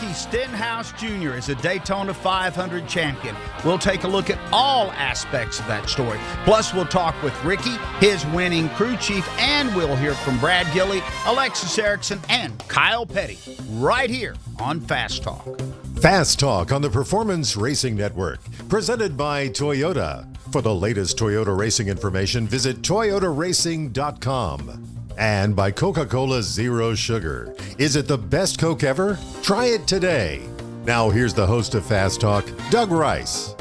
Ricky Stenhouse Jr. is a Daytona 500 champion. We'll take a look at all aspects of that story. Plus, we'll talk with Ricky, his winning crew chief, and we'll hear from Brad Gillie, Alexis Erickcon, and Kyle Petty right here on Fast Talk. Fast Talk on the Performance Racing Network, presented by Toyota. For the latest Toyota racing information, visit toyotaracing.com. And by Coca-Cola Zero Sugar. Is it the best Coke ever? Try it today. Now here's the host of Fast Talk, Doug Rice.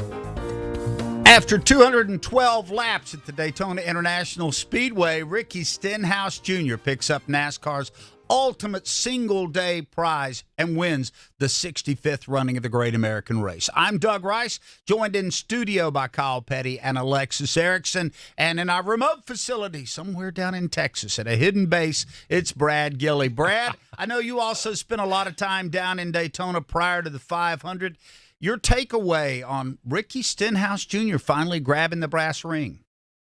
After 212 laps at the Daytona International Speedway, Ricky Stenhouse Jr. picks up NASCAR's ultimate single-day prize and wins the 65th running of the Great American Race. I'm Doug Rice, joined in studio by Kyle Petty and Alexis Erickcon, and in our remote facility somewhere down in Texas at a hidden base, it's Brad Gillie. Brad, I know you also spent a lot of time down in Daytona prior to the 500. Your takeaway on Ricky Stenhouse Jr. finally grabbing the brass ring?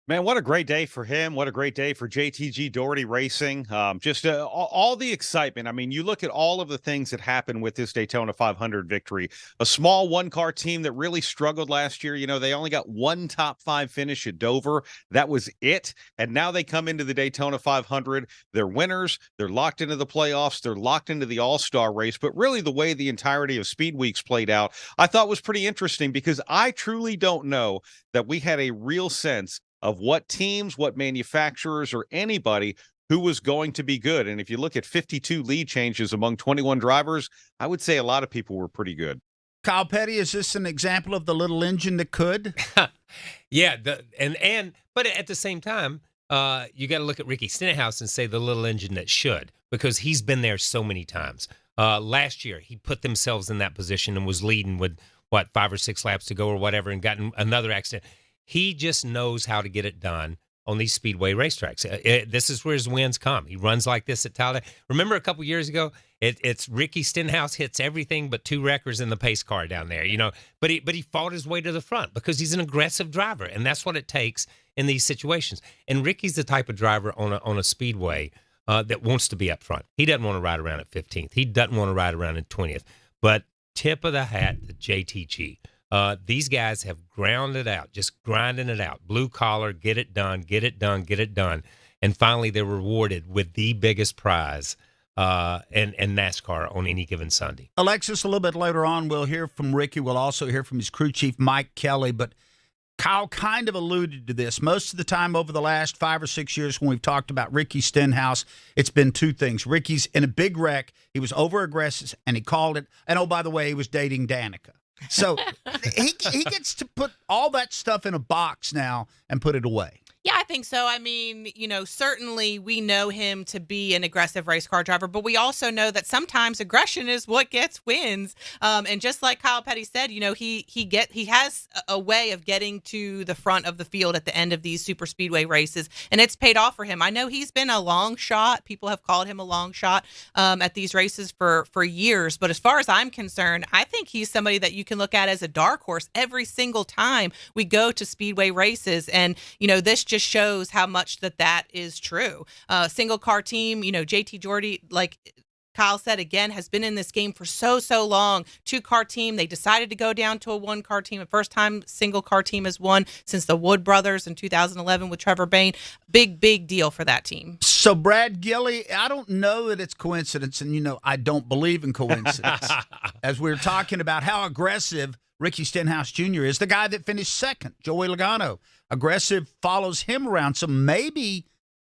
Man, what a great day for him. What a great day for JTG Doherty Racing. All the excitement. I mean, you look at all of the things that happened with this Daytona 500 victory. A small one-car team that really struggled last year. You know, they only got one top five finish at Dover. That was it. And now they come into the Daytona 500. They're winners. They're locked into the playoffs. They're locked into the all-star race. But really the way the entirety of Speed Weeks played out, I thought was pretty interesting because I truly don't know that we had a real sense of what teams, what manufacturers, or anybody who was going to be good. And if you look at 52 lead changes among 21 drivers, I would say a lot of people were pretty good. Kyle Petty, is this an example of the little engine that could? Yeah, but at the same time, you got to look at Ricky Stenhouse and say the little engine that should, because he's been there so many times. Last year, he put themselves in that position and was leading with, 5 or 6 laps to go or whatever, and gotten another accident. He just knows how to get it done on these speedway racetracks. This is where his wins come. He runs like this at Talladega. Remember a couple years ago, it's Ricky Stenhouse hits everything but 2 wreckers in the pace car down there, you know. But he fought his way to the front because he's an aggressive driver, and that's what it takes in these situations. And Ricky's the type of driver on a speedway that wants to be up front. He doesn't want to ride around at 15th. He doesn't want to ride around at 20th. But tip of the hat to JTG. These guys have ground it out, just grinding it out. Blue collar, get it done, get it done, get it done. And finally, they're rewarded with the biggest prize in NASCAR on any given Sunday. Alexis, a little bit later on, we'll hear from Ricky. We'll also hear from his crew chief, Mike Kelly. But Kyle kind of alluded to this. Most of the time over the last 5 or 6 years when we've talked about Ricky Stenhouse, it's been 2 things. Ricky's in a big wreck. He was over-aggressive, and he called it. And, oh, by the way, he was dating Danica. So he gets to put all that stuff in a box now and put it away. Yeah, I think so. I mean, certainly we know him to be an aggressive race car driver, but we also know that sometimes aggression is what gets wins. And just like Kyle Petty said, he has a way of getting to the front of the field at the end of these super speedway races, and it's paid off for him. I know he's been a long shot. People have called him a long shot at these races for years, but as far as I'm concerned, I think he's somebody that you can look at as a dark horse every single time we go to speedway races. And, this just shows how much that is true. Single car team, JT Doherty, like Kyle said again, has been in this game for so long. 2-car team. They decided to go down to a 1-car team. The first time single car team has won since the Wood brothers in 2011 with Trevor Bayne. Big deal for that team. So Brad Gillie, I don't know that it's coincidence, and I don't believe in coincidence. As we were talking about how aggressive Ricky Stenhouse Jr. is, the guy that finished second, Joey Logano. Aggressive, follows him around. So maybe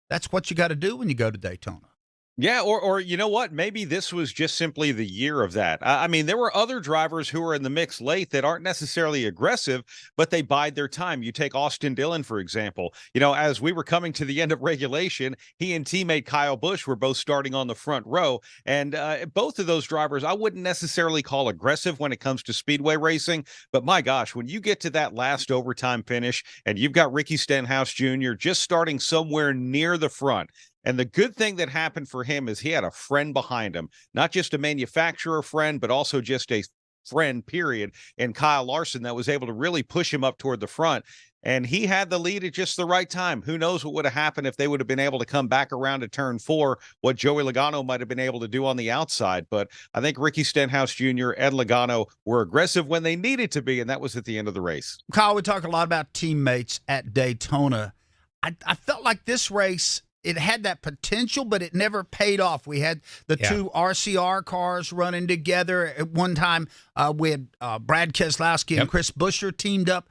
that's what you got to do when you go to Daytona. Yeah, or you know what? Maybe this was just simply the year of that. I mean, there were other drivers who were in the mix late that aren't necessarily aggressive, but they bide their time. You take Austin Dillon, for example. As we were coming to the end of regulation, he and teammate Kyle Busch were both starting on the front row. And both of those drivers, I wouldn't necessarily call aggressive when it comes to speedway racing. But my gosh, when you get to that last overtime finish and you've got Ricky Stenhouse Jr. just starting somewhere near the front, and the good thing that happened for him is he had a friend behind him, not just a manufacturer friend, but also just a friend, period, and Kyle Larson that was able to really push him up toward the front. and he had the lead at just the right time. Who knows what would have happened if they would have been able to come back around to turn 4, what Joey Logano might have been able to do on the outside. But I think Ricky Stenhouse Jr., Ed Logano were aggressive when they needed to be, and that was at the end of the race. Kyle, we talk a lot about teammates at Daytona. I felt like this race, it had that potential, but it never paid off. We had the two RCR cars running together. At one time, we had Brad Keselowski and Chris Buescher teamed up.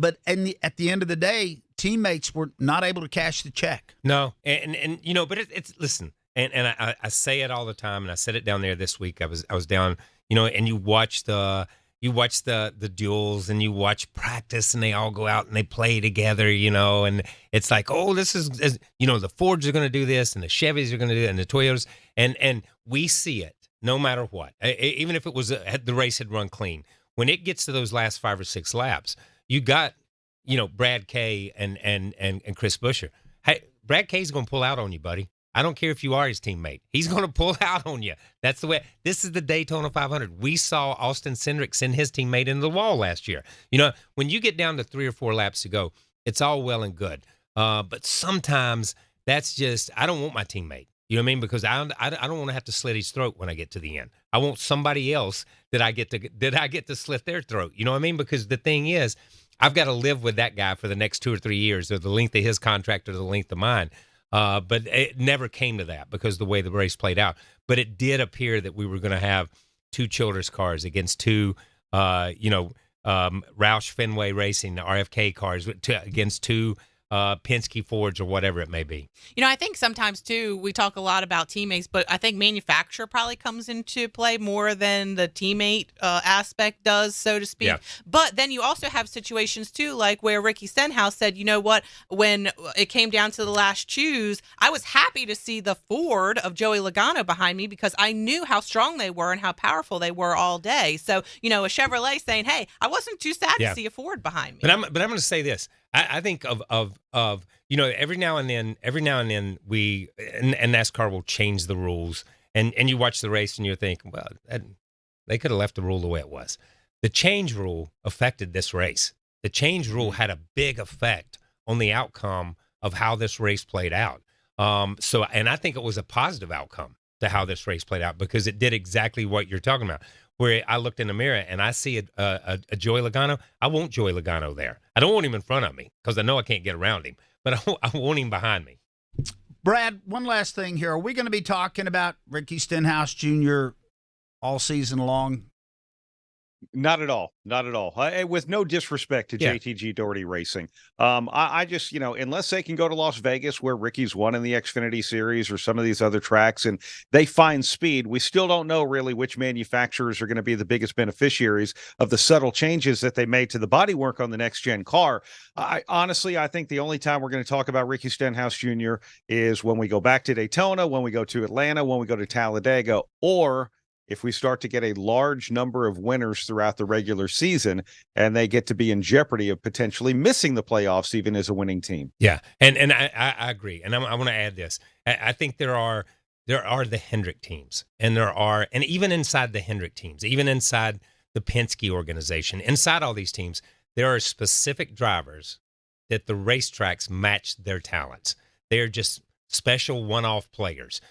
But at the end of the day, teammates were not able to cash the check. No, and you know, but it's listen, and I say it all the time, and I said it down there this week. I was down, you know, and you watch the duels, and you watch practice, and they all go out and they play together, you know, and it's like, oh, this is, you know, the Fords are going to do this, and the Chevys are going to do it, and the Toyotas, and we see it no matter what. Even if it was the race had run clean, when it gets to those last 5 or 6 laps, you got, you know, Brad Kay and Chris Buescher. Hey, Brad Kay's going to pull out on you, buddy. I don't care if you are his teammate. He's going to pull out on you. That's the way. This is the Daytona 500. We saw Austin Cindric send his teammate into the wall last year. You know, when you get down to 3 or 4 laps to go, it's all well and good. But sometimes that's just, I don't want my teammate. You know what I mean? Because I don't want to have to slit his throat when I get to the end. I want somebody else that I get to slit their throat. You know what I mean? Because the thing is, I've got to live with that guy for the next 2 or 3 years, or the length of his contract or the length of mine. But it never came to that because of the way the race played out. But it did appear that we were going to have 2 Childress cars against 2, Roush Fenway Racing, the RFK cars, against 2 Penske Fords or whatever it may be. You know, I think sometimes, too, we talk a lot about teammates, but I think manufacturer probably comes into play more than the teammate aspect does, so to speak. Yeah. But then you also have situations, too, like where Ricky Stenhouse said, you know what, when it came down to the last choose, I was happy to see the Ford of Joey Logano behind me because I knew how strong they were and how powerful they were all day. So, you know, a Chevrolet saying, hey, I wasn't too sad to see a Ford behind me. But I'm going to say this. I think of you know, every now and then we and NASCAR will change the rules, and you watch the race and you're thinking, well, they could have left the rule the way it was. The change rule affected this race. The change rule had a big effect on the outcome of how this race played out. And I think it was a positive outcome to how this race played out because it did exactly what you're talking about. Where I looked in the mirror and I see a Joey Logano, I want Joey Logano there. I don't want him in front of me because I know I can't get around him, but I want him behind me. Brad, one last thing here. Are we going to be talking about Ricky Stenhouse Jr. all season long? Not at all. Not at all. With no disrespect to JTG Doherty Racing. I just, you know, unless they can go to Las Vegas where Ricky's won in the Xfinity Series or some of these other tracks and they find speed, we still don't know really which manufacturers are going to be the biggest beneficiaries of the subtle changes that they made to the bodywork on the next-gen car. Honestly, I think the only time we're going to talk about Ricky Stenhouse Jr. is when we go back to Daytona, when we go to Atlanta, when we go to Talladega, or if we start to get a large number of winners throughout the regular season and they get to be in jeopardy of potentially missing the playoffs even as a winning team. Yeah, and I agree. And I want to add this. I think there are the Hendrick teams, and even inside the Hendrick teams, even inside the Penske organization, inside all these teams, there are specific drivers that the racetracks match their talents. They're just special one-off players.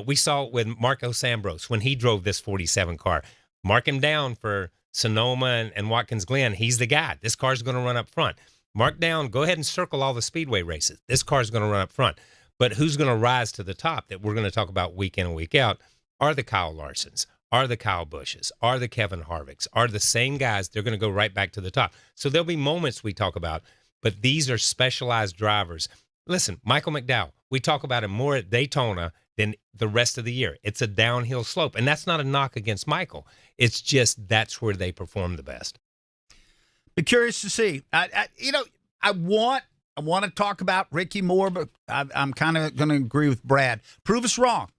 We saw it with Marcos Ambrose when he drove this 47 car. Mark him down for Sonoma and Watkins Glen. He's the guy. This car's going to run up front. Mark down, go ahead and circle all the speedway races. This car's going to run up front. But who's going to rise to the top that we're going to talk about week in and week out are the Kyle Larsons, are the Kyle Bushes, are the Kevin Harvicks, are the same guys. They're going to go right back to the top. So there'll be moments we talk about, but these are specialized drivers. Listen, Michael McDowell, we talk about him more at Daytona than the rest of the year. It's a downhill slope, and that's not a knock against Michael. It's just that's where they perform the best. Be curious to see. I want to talk about Ricky more, but I'm kind of going to agree with Brad. Prove us wrong.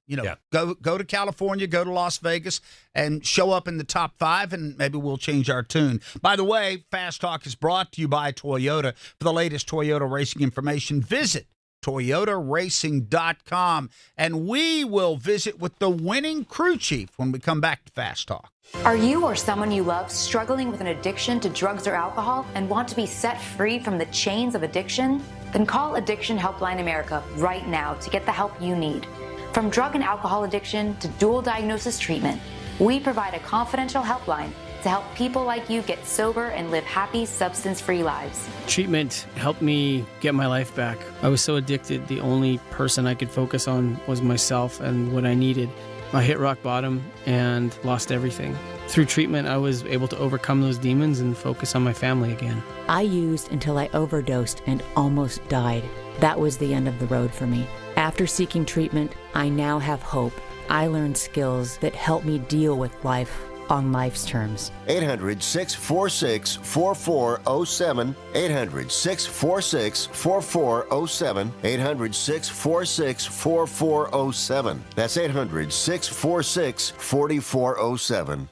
Go to California, go to Las Vegas, and show up in the top 5, and maybe we'll change our tune. By the way, Fast Talk is brought to you by Toyota. For the latest Toyota racing information, visit ToyotaRacing.com. And we will visit with the winning crew chief when we come back to Fast Talk. Are you or someone you love struggling with an addiction to drugs or alcohol and want to be set free from the chains of addiction? Then call Addiction Helpline America right now to get the help you need. From drug and alcohol addiction to dual diagnosis treatment, we provide a confidential helpline to help people like you get sober and live happy, substance-free lives. Treatment helped me get my life back. I was so addicted, the only person I could focus on was myself and what I needed. I hit rock bottom and lost everything. Through treatment, I was able to overcome those demons and focus on my family again. I used until I overdosed and almost died. That was the end of the road for me. After seeking treatment, I now have hope. I learned skills that help me deal with life on life's terms. 800-646-4407. 800-646-4407. 800-646-4407. That's 800-646-4407.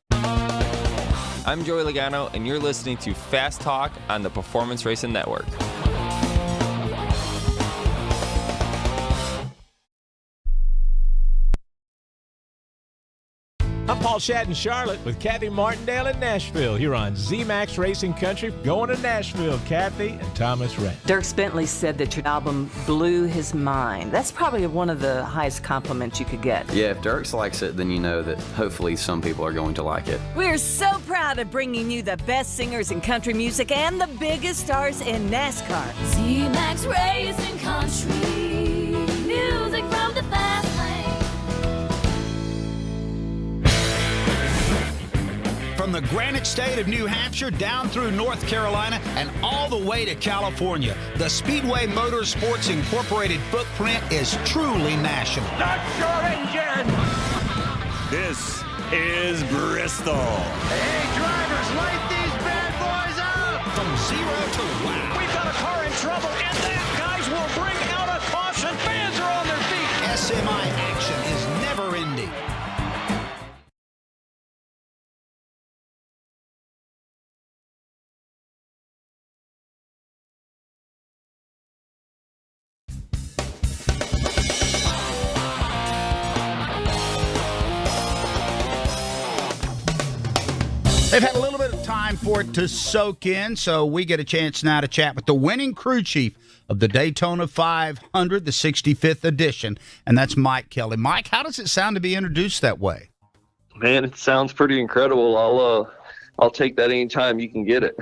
I'm Joey Logano, and you're listening to Fast Talk on the Performance Racing Network. I'm Paul Shadden Charlotte with Kathy Martindale in Nashville here on ZMAX Racing Country. Going to Nashville, Kathy and Thomas Rhett. Dirk Bentley said that your album blew his mind. That's probably one of the highest compliments you could get. Yeah, if Dirk likes it, then you know that hopefully some people are going to like it. We're so proud of bringing you the best singers in country music and the biggest stars in NASCAR. ZMAX Racing Country, music from the fast lane. From the Granite State of New Hampshire down through North Carolina and all the way to California, the Speedway Motorsports Incorporated footprint is truly national. Start your engine! This is Bristol. Hey, drivers, light these bad boys up! From zero to wow. We've got a car in trouble, and that, guys, will bring out a caution. Fans are on their feet. SMI action is never ending. They've had a little bit of time for it to soak in, so we get a chance now to chat with the winning crew chief of the Daytona 500, the 65th edition, and that's Mike Kelly. Mike, how does it sound to be introduced that way? Man, it sounds pretty incredible. I'll take that anytime you can get it.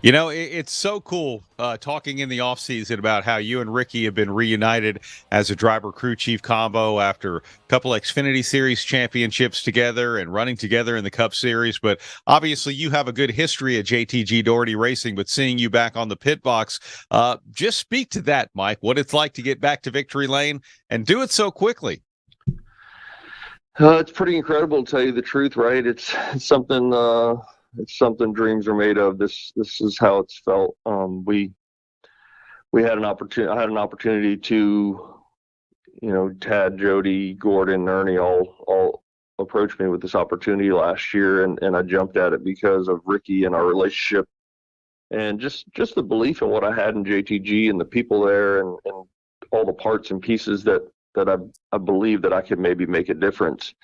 You know, it's so cool talking in the offseason about how you and Ricky have been reunited as a driver crew chief combo after a couple Xfinity Series championships together and running together in the Cup Series. But obviously you have a good history at JTG Doherty Racing, but seeing you back on the pit box, just speak to that, Mike, what it's like to get back to victory lane and do it so quickly. It's pretty incredible, to tell you the truth, right? It's something dreams are made of. This is how it's felt. We had an opportunity. I had an opportunity to, Tad, Jody, Gordon, Ernie all approached me with this opportunity last year, and I jumped at it because of Ricky and our relationship, and just the belief in what I had in JTG and the people there, and all the parts and pieces that I believe that I could maybe make a difference.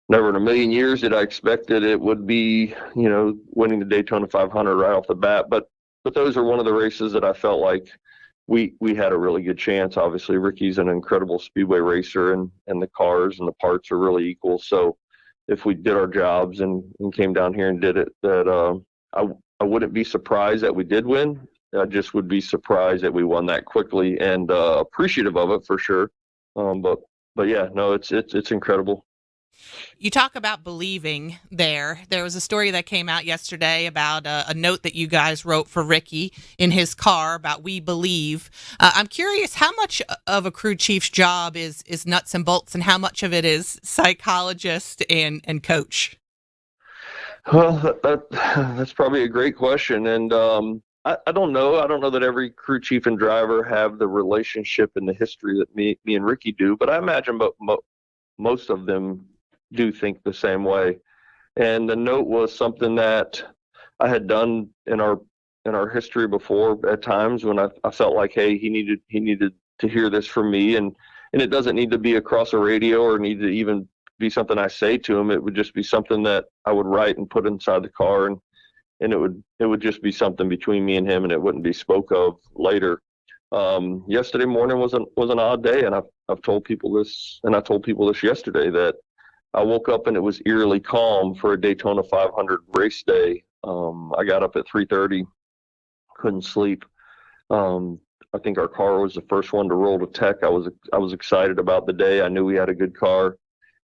Never in a million years did I expect that it would be, winning the Daytona 500 right off the bat. But those are one of the races that I felt like we had a really good chance. Obviously, Ricky's an incredible speedway racer, and the cars and the parts are really equal. So if we did our jobs and came down here and did it, that I wouldn't be surprised that we did win. I just would be surprised that we won that quickly, and appreciative of it for sure. But yeah, no, it's incredible. You talk about believing there. There was a story that came out yesterday about a note that you guys wrote for Ricky in his car about "We believe." I'm curious how much of a crew chief's job is nuts and bolts, and how much of it is psychologist and coach? Well, that's probably a great question, and I don't know. I don't know that every crew chief and driver have the relationship and the history that me and Ricky do, but I imagine most of them do think the same way. And the note was something that I had done in our in our history before at times when I felt like, hey, he needed to hear this from me, and it doesn't need to be across a radio or need to even be something I say to him. It would just be something that I would write and put inside the car, and it would just be something between me and him, and it wouldn't be spoke of later. Yesterday morning was an odd day, and I've told people this, and I told people this yesterday, that I woke up and it was eerily calm for a Daytona 500 race day. I got up at 3:30, couldn't sleep. I think our car was the first one to roll to tech. I was excited about the day. I knew we had a good car.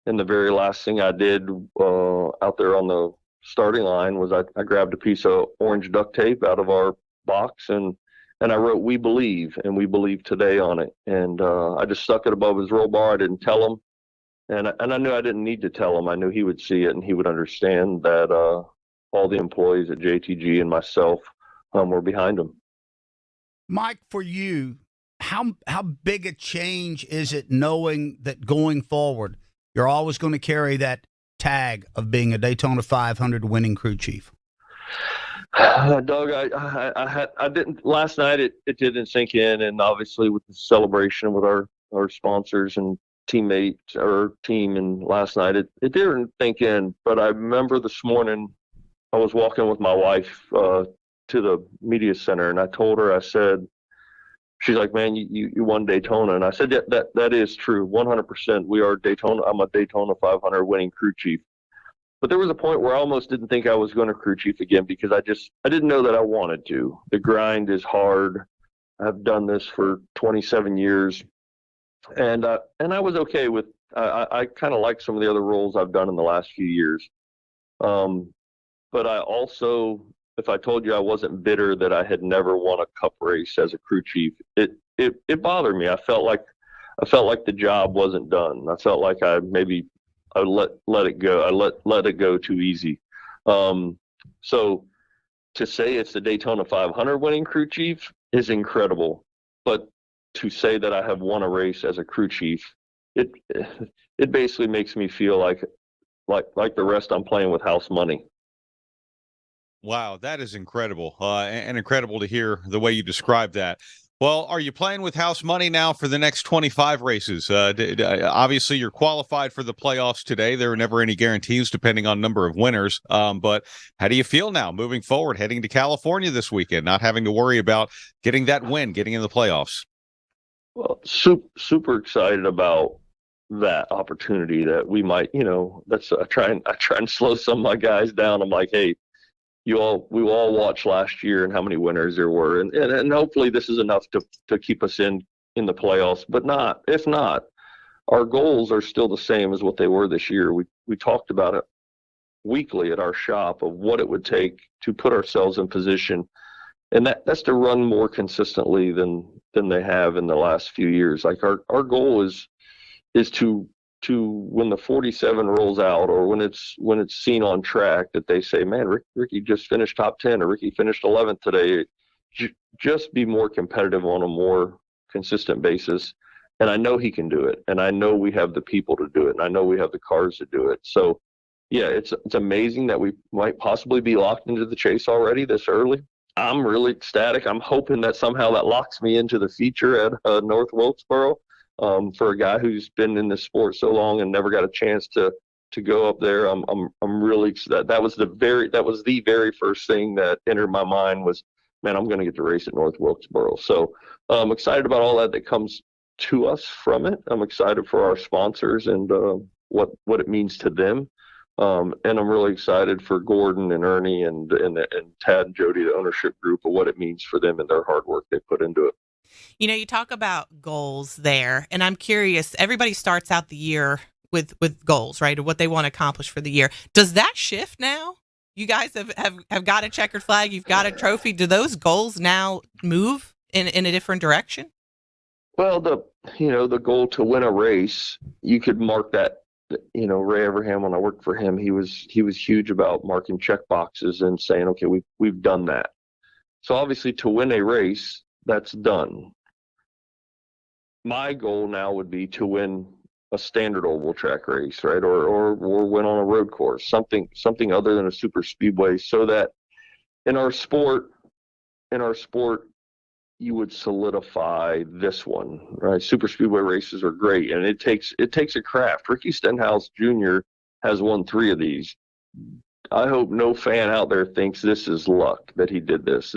And the very last thing I did out there on the starting line was I grabbed a piece of orange duct tape out of our box and I wrote "We Believe" and "We Believe Today" on it. And I just stuck it above his roll bar. I didn't tell him. And I knew I didn't need to tell him. I knew he would see it and he would understand that all the employees at JTG and myself were behind him. Mike, for you, how big a change is it knowing that going forward, you're always going to carry that tag of being a Daytona 500 winning crew chief? Doug, I didn't last night. It didn't sink in, and obviously with the celebration with our sponsors and teammates or team, and last night it didn't sink in. But I remember this morning I was walking with my wife to the media center, and I told her, I said, she's like, man, you won Daytona. And I said, that is true. 100%. We are Daytona. I'm a Daytona 500 winning crew chief. But there was a point where I almost didn't think I was going to crew chief again because I didn't know that I wanted to. The grind is hard. I've done this for 27 years. And I was okay with, I kind of like some of the other roles I've done in the last few years. But I also, if I told you I wasn't bitter that I had never won a cup race as a crew chief, it bothered me. I felt like the job wasn't done. I felt like I let it go. I let it go too easy. So to say it's the Daytona 500 winning crew chief is incredible. But to say that I have won a race as a crew chief, it basically makes me feel like the rest I'm playing with house money. Wow, that is incredible, and incredible to hear the way you describe that. Well, are you playing with house money now for the next 25 races? Obviously, you're qualified for the playoffs today. There are never any guarantees depending on number of winners. But how do you feel now moving forward, heading to California this weekend, not having to worry about getting that win, getting in the playoffs? Well, super excited about that opportunity that we might, that's I try and slow some of my guys down. I'm like, hey, we all watched last year and how many winners there were, and hopefully this is enough to keep us in the playoffs. But if not, our goals are still the same as what they were this year. We talked about it weekly at our shop of what it would take to put ourselves in position, and that's to run more consistently than they have in the last few years. Like our goal is to when the 47 rolls out, or when it's seen on track, that they say, man, Ricky just finished top 10, or Ricky finished 11th today. Just be more competitive on a more consistent basis. And I know he can do it. And I know we have the people to do it. And I know we have the cars to do it. So yeah, it's amazing that we might possibly be locked into the chase already this early. I'm really ecstatic. I'm hoping that somehow that locks me into the feature at North Wilkesboro. For a guy who's been in this sport so long and never got a chance to go up there, I'm really excited. That was the very first thing that entered my mind was, man, I'm going to get to race at North Wilkesboro. So I'm excited about all that comes to us from it. I'm excited for our sponsors and what it means to them. And I'm really excited for Gordon and Ernie and Tad and Jody, the ownership group, of what it means for them and their hard work they put into it. You talk about goals there, and I'm curious, everybody starts out the year with goals, right, of what they want to accomplish for the year. Does that shift now? You guys have got a checkered flag, you've got a trophy. Do those goals now move in a different direction? Well, the goal to win a race, you could mark that. Ray Abraham, when I worked for him, he was huge about marking check boxes and saying, okay, we've done that. So obviously to win a race, that's done. My goal now would be to win a standard oval track race, right? Or win on a road course, something other than a super speedway, so that in our sport, in our sport, you would solidify this one, right? Super speedway races are great, and it takes a craft. Ricky Stenhouse Jr. has won 3 of these. I hope no fan out there thinks this is luck that he did this.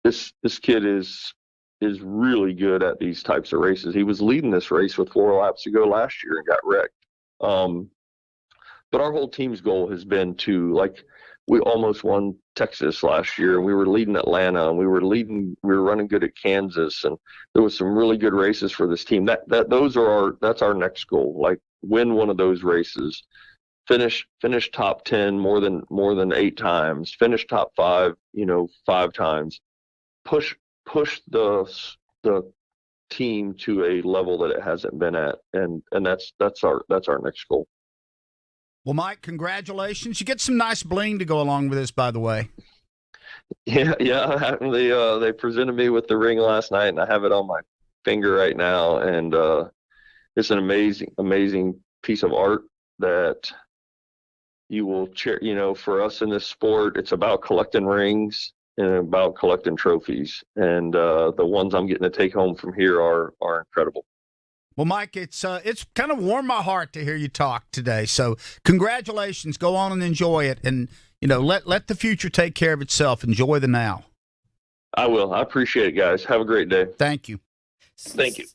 This kid is really good at these types of races. He was leading this race with 4 laps to go last year and got wrecked. But our whole team's goal has been to, like, we almost won Texas last year, and we were leading Atlanta, and we were running good at Kansas, and there was some really good races for this team. That's our next goal. Like, win one of those races, finish top 10 more than 8 times, finish top 5, 5 times, push the team to a level that it hasn't been at, and that's our next goal. Well, Mike, congratulations. You get some nice bling to go along with this, by the way. Yeah. They presented me with the ring last night, and I have it on my finger right now. And it's an amazing piece of art that you will cheer. For us in this sport, it's about collecting rings and about collecting trophies. And the ones I'm getting to take home from here are incredible. Well, Mike, it's kind of warmed my heart to hear you talk today. So congratulations. Go on and enjoy it. And, let the future take care of itself. Enjoy the now. I will. I appreciate it, guys. Have a great day. Thank you. Thank you.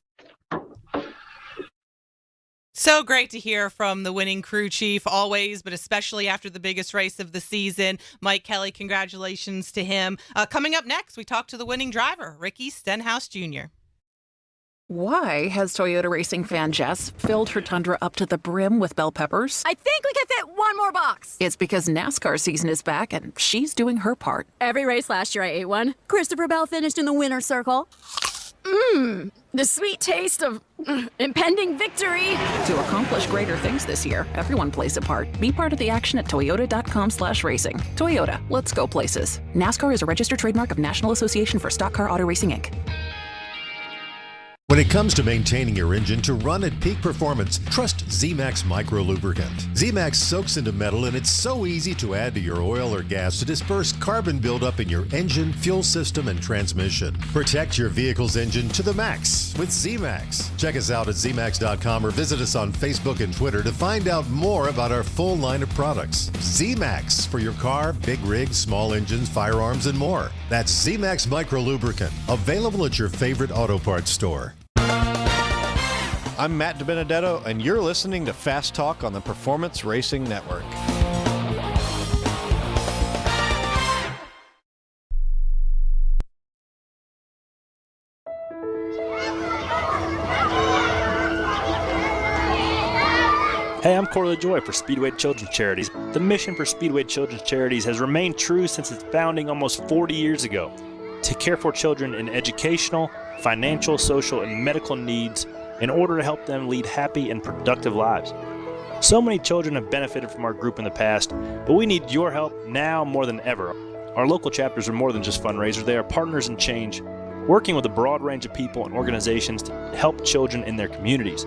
So great to hear from the winning crew chief always, but especially after the biggest race of the season. Mike Kelly, congratulations to him. Coming up next, we talk to the winning driver, Ricky Stenhouse Jr. Why has Toyota racing fan Jess filled her Tundra up to the brim with bell peppers? I think we can fit one more box. It's because NASCAR season is back and she's doing her part. Every race last year I ate one. Christopher Bell finished in the winner's circle. The sweet taste of impending victory. To accomplish greater things this year, everyone plays a part. Be part of the action at toyota.com/racing. Toyota, let's go places. NASCAR is a registered trademark of National Association for Stock Car Auto Racing, Inc. When it comes to maintaining your engine to run at peak performance, trust Z-Max Micro Lubricant. Z-Max soaks into metal, and it's so easy to add to your oil or gas to disperse carbon buildup in your engine, fuel system, and transmission. Protect your vehicle's engine to the max with Z-Max. Check us out at zmax.com or visit us on Facebook and Twitter to find out more about our full line of products. Z-Max for your car, big rigs, small engines, firearms, and more. That's Z-Max Micro Lubricant, available at your favorite auto parts store. I'm Matt DiBenedetto, and you're listening to Fast Talk on the Performance Racing Network. Hey, I'm Corley Joy for Speedway Children's Charities. The mission for Speedway Children's Charities has remained true since its founding almost 40 years ago: to care for children in educational, financial, social, and medical needs in order to help them lead happy and productive lives. So many children have benefited from our group in the past, but we need your help now more than ever. Our local chapters are more than just fundraisers. They are partners in change, working with a broad range of people and organizations to help children in their communities.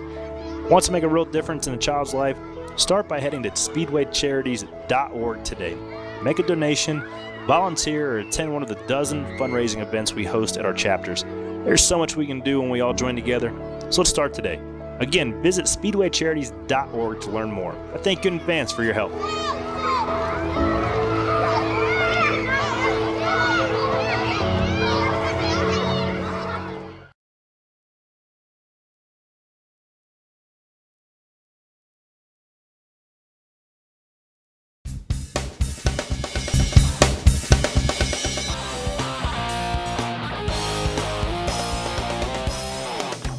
Want to make a real difference in a child's life? Start by heading to speedwaycharities.org today. Make a donation, volunteer, or attend one of the dozen fundraising events we host at our chapters. There's so much we can do when we all join together. So let's start today. Again, visit speedwaycharities.org to learn more. I thank you in advance for your help.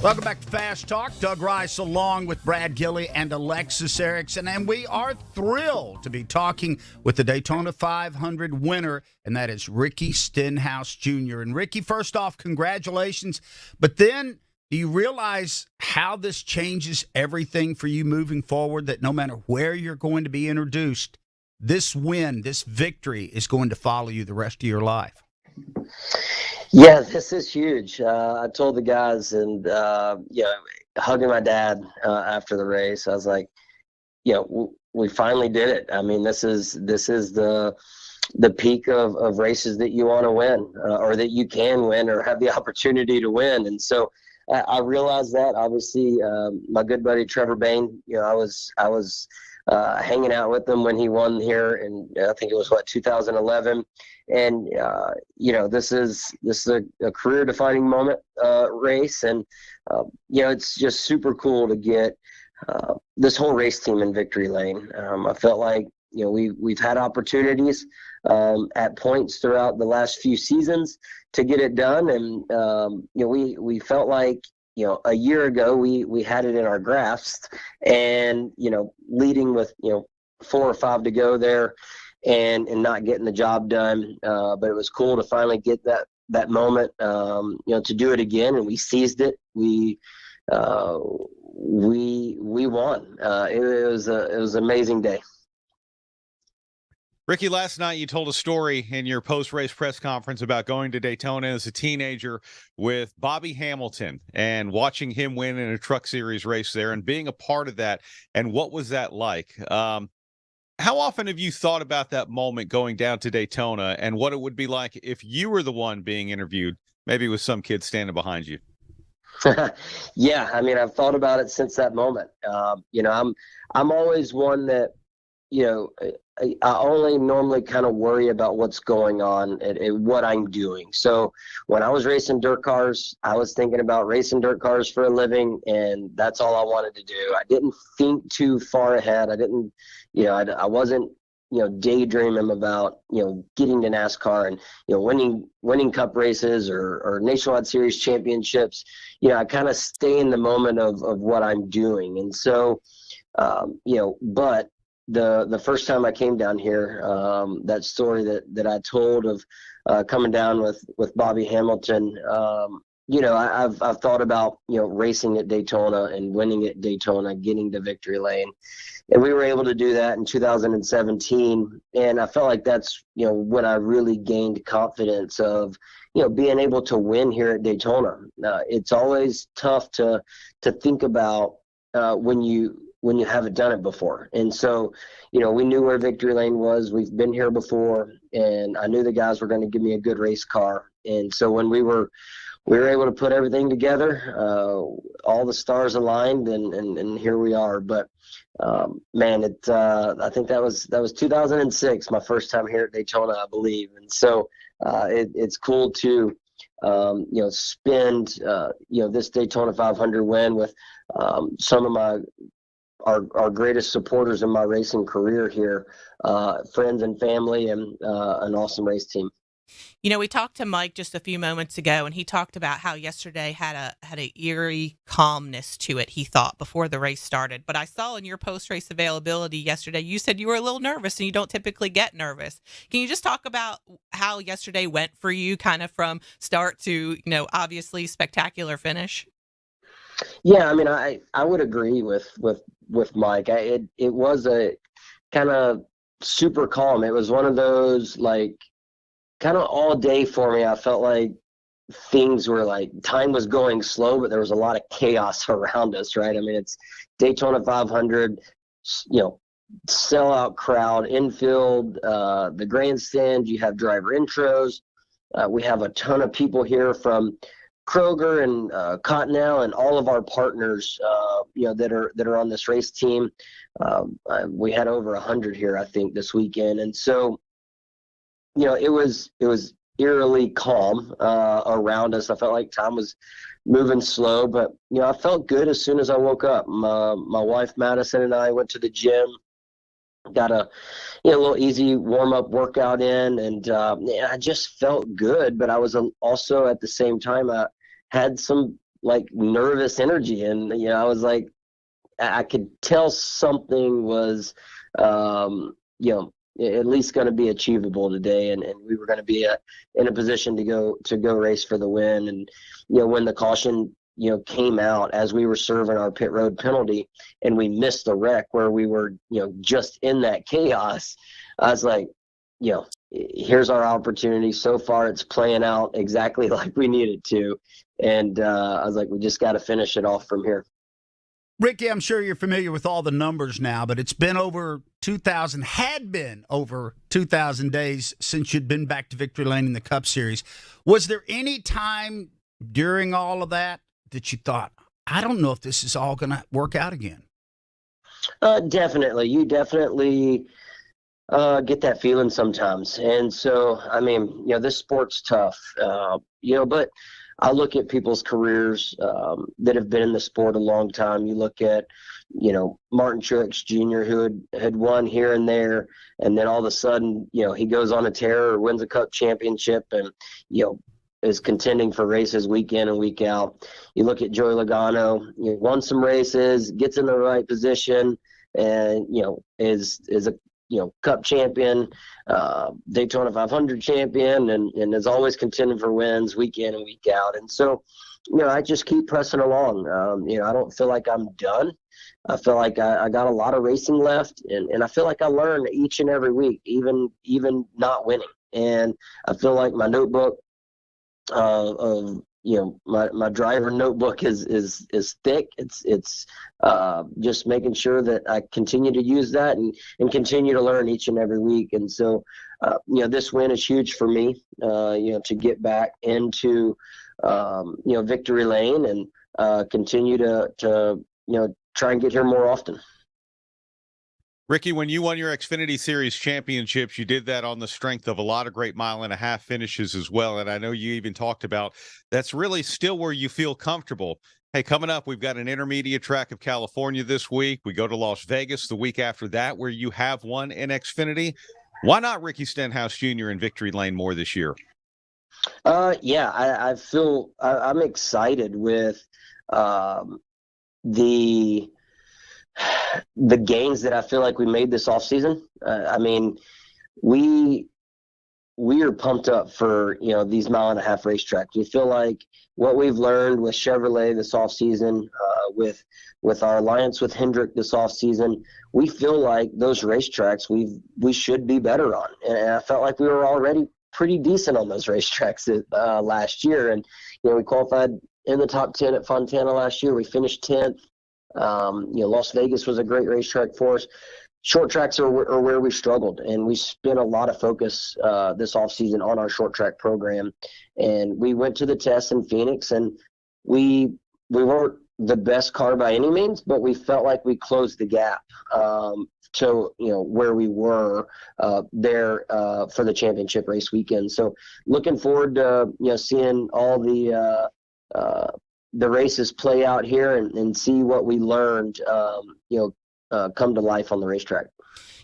Welcome back to Fast Talk. Doug Rice along with Brad Gillie and Alexis Erickcon, and we are thrilled to be talking with the Daytona 500 winner, and that is Ricky Stenhouse Jr. And Ricky, first off, congratulations. But then, do you realize how this changes everything for you moving forward, that no matter where you're going to be introduced, this win, this victory is going to follow you the rest of your life? Yeah, this is huge. I told the guys, and hugging my dad after the race, I was like, we finally did it. I mean, this is the the peak of races that you want to win, or that you can win or have the opportunity to win. And so I realized that. Obviously, my good buddy Trevor Bain, I was hanging out with him when he won here, and I think it was 2011. And this is a career defining moment race, and it's just super cool to get this whole race team in victory lane. I felt like we've had opportunities at points throughout the last few seasons to get it done, and we felt like a year ago we had it in our grasp, and leading with 4 or 5 to go there, and not getting the job done. But it was cool to finally get that moment, to do it again, and we seized it. We won. It was an amazing day. Ricky, last night you told a story in your post-race press conference about going to Daytona as a teenager with Bobby Hamilton and watching him win in a Truck Series race there and being a part of that. And what was that like? How often have you thought about that moment going down to Daytona and what it would be like if you were the one being interviewed, maybe with some kid standing behind you? Yeah, I mean, I've thought about it since that moment. I'm always one that, I only normally kind of worry about what's going on and what I'm doing. So when I was racing dirt cars, I was thinking about racing dirt cars for a living, and that's all I wanted to do. I didn't think too far ahead. I didn't, I wasn't, daydreaming about, getting to NASCAR and, winning cup races or nationwide series championships. I kind of stay in the moment of what I'm doing. And so, but the first time I came down here, that story that I told of coming down with Bobby Hamilton, I've thought about racing at Daytona and winning at Daytona, getting to victory lane, and we were able to do that in 2017. And I felt like that's when I really gained confidence of being able to win here at Daytona. It's always tough to think about when you haven't done it before. And so, we knew where victory lane was. We've been here before, and I knew the guys were going to give me a good race car. And so when we were able to put everything together, all the stars aligned, and here we are. But man, I think that was 2006, my first time here at Daytona, I believe. And so it's cool to spend this Daytona 500 win with some of our greatest supporters in my racing career here, friends and family, and an awesome race team. We talked to Mike just a few moments ago, and he talked about how yesterday had a eerie calmness to it, he thought, before the race started. But I saw in your post-race availability yesterday, you said you were a little nervous, and you don't typically get nervous. Can you just talk about how yesterday went for you, kind of from start to, obviously spectacular finish? Yeah, I mean, I would agree with Mike. It was a kind of super calm. It was one of those, like, kind of all day for me. I felt like things were like, time was going slow, but there was a lot of chaos around us, right? I mean, it's Daytona 500, sellout crowd, infield, the grandstand, you have driver intros. We have a ton of people here from Kroger and Cottonelle and all of our partners, that are on this race team. We had over 100 here, I think, this weekend. And so, it was eerily calm around us. I felt like time was moving slow, but I felt good as soon as I woke up. My wife Madison and I went to the gym, got a little easy warm-up workout in, and I just felt good. But I was also, at the same time, I had some like nervous energy, and I was like, I could tell something was at least going to be achievable today, and we were going to be in a position to go race for the win. And when the caution came out as we were serving our pit road penalty, and we missed the wreck where we were just in that chaos, I was like, here's our opportunity. So far it's playing out exactly like we needed to, and I was like, we just got to finish it off from here. Ricky, I'm sure you're familiar with all the numbers now, but it's been over 2,000, had been over 2,000 days since you'd been back to Victory Lane in the Cup Series. Was there any time during all of that that you thought, I don't know if this is all going to work out again? Definitely. You definitely get that feeling sometimes. And so, I mean, this sport's tough, but I look at people's careers that have been in the sport a long time. You look at, Martin Truex Jr., who had won here and there, and then all of a sudden, he goes on a tear or wins a Cup championship and, is contending for races week in and week out. You look at Joey Logano, won some races, gets in the right position, and, is a Cup champion, Daytona 500 champion, and is always contending for wins week in and week out. And so, I just keep pressing along. I don't feel like I'm done. I feel like I got a lot of racing left, and I feel like I learn each and every week, even not winning. And I feel like my notebook of my driver notebook is thick. It's just making sure that I continue to use that and continue to learn each and every week. And so, this win is huge for me, to get back into, Victory Lane and continue to try and get here more often. Ricky, when you won your Xfinity Series championships, you did that on the strength of a lot of great mile-and-a-half finishes as well. And I know you even talked about that's really still where you feel comfortable. Hey, coming up, we've got an intermediate track of California this week. We go to Las Vegas the week after that, where you have won in Xfinity. Why not Ricky Stenhouse Jr. in Victory Lane more this year? I feel I'm excited with the gains that I feel like we made this offseason. We are pumped up for, these mile-and-a-half racetracks. We feel like what we've learned with Chevrolet this offseason, with our alliance with Hendrick this offseason, we feel like those racetracks we should be better on. And I felt like we were already pretty decent on those racetracks last year. And, we qualified in the top 10 at Fontana last year. We finished 10th. Las Vegas was a great racetrack for us. Short tracks are where we struggled, and we spent a lot of focus this offseason on our short track program. And we went to the test in Phoenix, and we weren't the best car by any means, but we felt like we closed the gap to where we were there for the championship race weekend. So looking forward to seeing all the races play out here and see what we learned, come to life on the racetrack.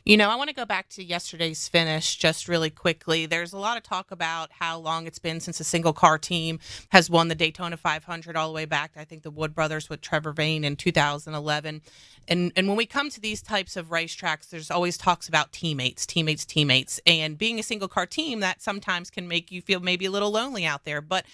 I want to go back to yesterday's finish just really quickly. There's a lot of talk about how long it's been since a single car team has won the Daytona 500 all the way back to, I think, the Wood brothers with Trevor Vane in 2011. And when we come to these types of racetracks, there's always talks about teammates. And being a single car team, that sometimes can make you feel maybe a little lonely out there. But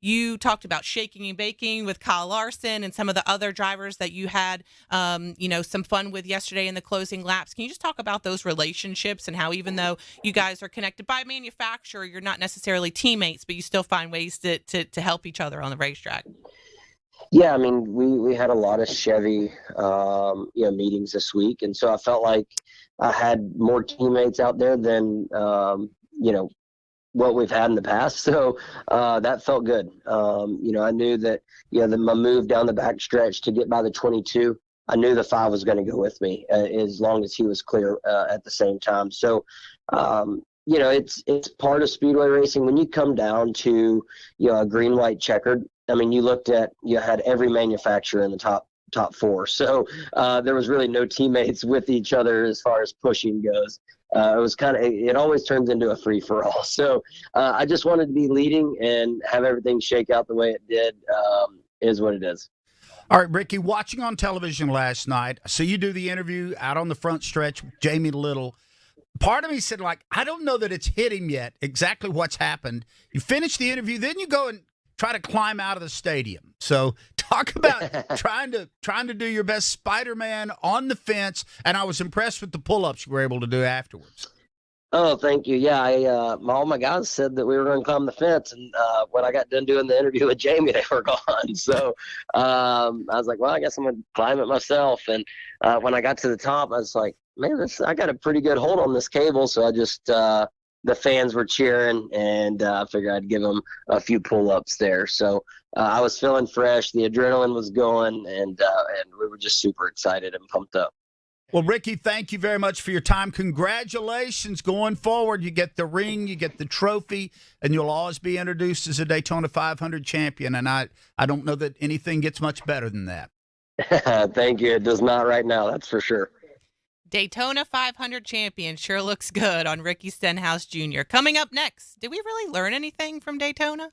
you talked about shaking and baking with Kyle Larson and some of the other drivers that you had, some fun with yesterday in the closing laps. Can you just talk about those relationships and how even though you guys are connected by manufacturer, you're not necessarily teammates, but you still find ways to help each other on the racetrack? Yeah, we had a lot of Chevy, meetings this week, and so I felt like I had more teammates out there than, what we've had in the past. So that felt good. I knew that, my move down the back stretch to get by the 22, I knew the 5 was going to go with me as long as he was clear at the same time. So, it's part of speedway racing. When you come down to, a green, white, checkered, you had every manufacturer in the top 4. So there was really no teammates with each other as far as pushing goes. It always turns into a free for all. So I just wanted to be leading and have everything shake out the way it did, is what it is. All right, Ricky, watching on television last night, so you do the interview out on the front stretch with Jamie Little. Part of me said, I don't know that it's hit him yet, exactly what's happened. You finish the interview, then you go and try to climb out of the stadium. So talk about trying to do your best Spider-Man on the fence, and I was impressed with the pull-ups you were able to do afterwards. Oh, thank you. Yeah, all my guys said that we were going to climb the fence, and when I got done doing the interview with Jamie, they were gone. So I was like, well, I guess I'm going to climb it myself. And when I got to the top, I was like, man, I got a pretty good hold on this cable. So I just the fans were cheering, and I figured I'd give them a few pull-ups there. So I was feeling fresh, the adrenaline was going, and we were just super excited and pumped up. Well, Ricky, thank you very much for your time. Congratulations going forward. You get the ring, you get the trophy, and you'll always be introduced as a Daytona 500 champion. And I don't know that anything gets much better than that. Thank you. It does not right now, that's for sure. Daytona 500 champion sure looks good on Ricky Stenhouse Jr. Coming up next, did we really learn anything from Daytona?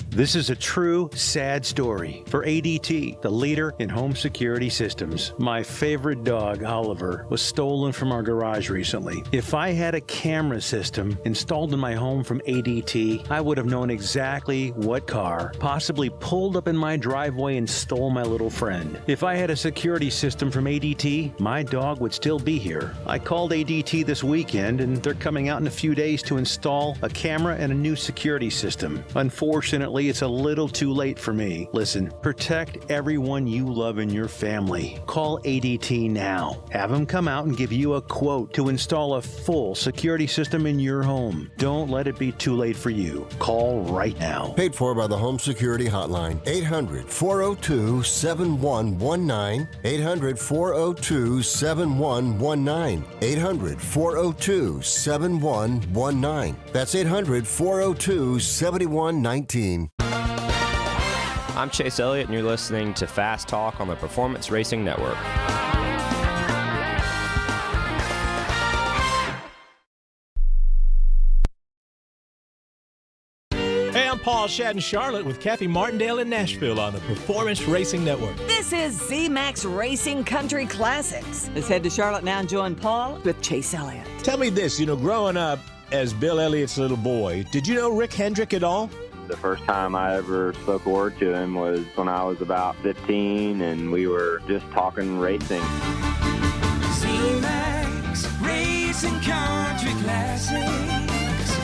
This is a true, sad story for ADT, the leader in home security systems. My favorite dog, Oliver, was stolen from our garage recently. If I had a camera system installed in my home from ADT, I would have known exactly what car possibly pulled up in my driveway and stole my little friend. If I had a security system from ADT, my dog would still be here. I called ADT this weekend, and they're coming out in a few days to install a camera and a new security system. Unfortunately, it's a little too late for me. Listen, protect everyone you love in your family. Call ADT now. Have them come out and give you a quote to install a full security system in your home. Don't let it be too late for you. Call right now. Paid for by the Home Security Hotline. 800-402-7119. 800-402-7119. 800-402-7119. That's 800-402-7119. I'm Chase Elliott, and you're listening to Fast Talk on the Performance Racing Network. Hey, I'm Paul Shadden-Charlotte with Kathy Martindale in Nashville on the Performance Racing Network. This is Z-Max Racing Country Classics. Let's head to Charlotte now and join Paul with Chase Elliott. Tell me this, growing up as Bill Elliott's little boy, did you know Rick Hendrick at all? The first time I ever spoke a word to him was when I was about 15, and we were just talking racing. Z-Max Racing Country Classics.